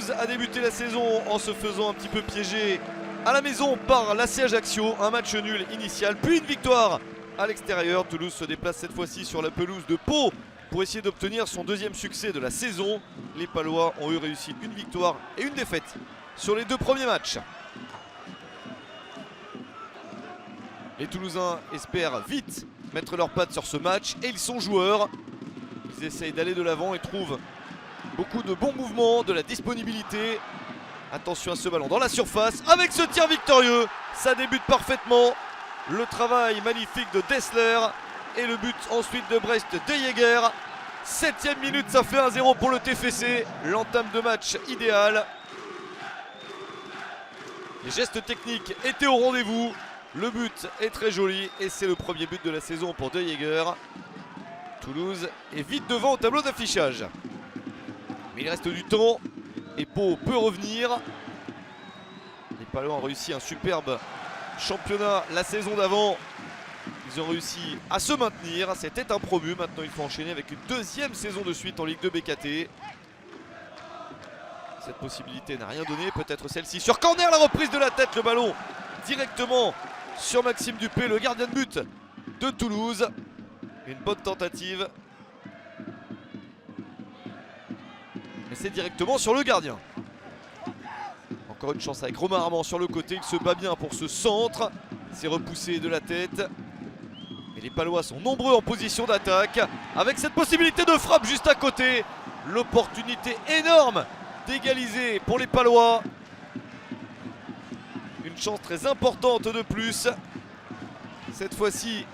Toulouse a débuté la saison en se faisant un petit peu piéger à la maison par l'AC Ajaccio. Un match nul initial, puis une victoire à l'extérieur. Toulouse se déplace cette fois-ci sur la pelouse de Pau pour essayer d'obtenir son deuxième succès de la saison. Les Palois ont eu réussi une victoire et une défaite sur les deux premiers matchs. Les Toulousains espèrent vite mettre leurs pattes sur ce match et ils sont joueurs. Ils essayent d'aller de l'avant et trouvent beaucoup de bons mouvements, de la disponibilité. Attention à ce ballon dans la surface avec ce tir victorieux. Ça débute parfaitement. Le travail magnifique de Dessler et le but ensuite de Brest de Jaeger. 7e minute, ça fait 1-0 pour le TFC. L'entame de match idéale. Les gestes techniques étaient au rendez-vous. Le but est très joli et c'est le premier but de la saison pour De Jaeger. Toulouse est vite devant au tableau d'affichage. Mais il reste du temps et Pau peut revenir. Les Palois ont réussi un superbe championnat la saison d'avant. Ils ont réussi à se maintenir. C'était un promu. Maintenant il faut enchaîner avec une deuxième saison de suite en Ligue 2 BKT. Cette possibilité n'a rien donné. Peut-être celle-ci sur corner, la reprise de la tête, le ballon directement sur Maxime Dupé, le gardien de but de Toulouse. Une bonne tentative. Mais c'est directement sur le gardien. Encore une chance avec Romain Armand sur le côté. Il se bat bien pour ce centre. C'est repoussé de la tête. Et les Palois sont nombreux en position d'attaque. Avec cette possibilité de frappe juste à côté. L'opportunité énorme d'égaliser pour les Palois. Une chance très importante de plus. Cette fois-ci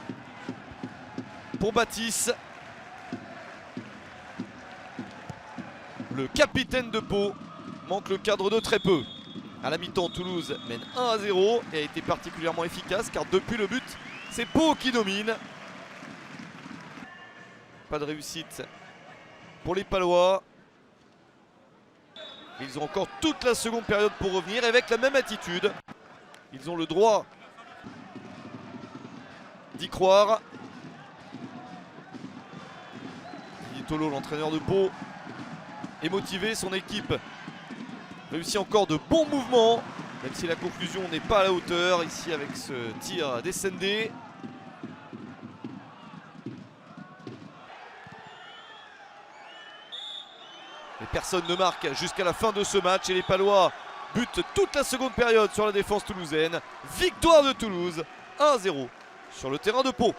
pour Baptiste. Le capitaine de Pau manque le cadre de très peu. À la mi-temps, Toulouse mène 1-0 et a été particulièrement efficace car depuis le but, c'est Pau qui domine. Pas de réussite pour les Palois. Ils ont encore toute la seconde période pour revenir avec la même attitude. Ils ont le droit d'y croire. Tolo, l'entraîneur de Pau, est motivé. Son équipe réussit encore de bons mouvements, même si la conclusion n'est pas à la hauteur ici avec ce tir d'Essendé. Mais personne ne marque jusqu'à la fin de ce match et les Palois butent toute la seconde période sur la défense toulousaine. Victoire de Toulouse, 1-0 sur le terrain de Pau.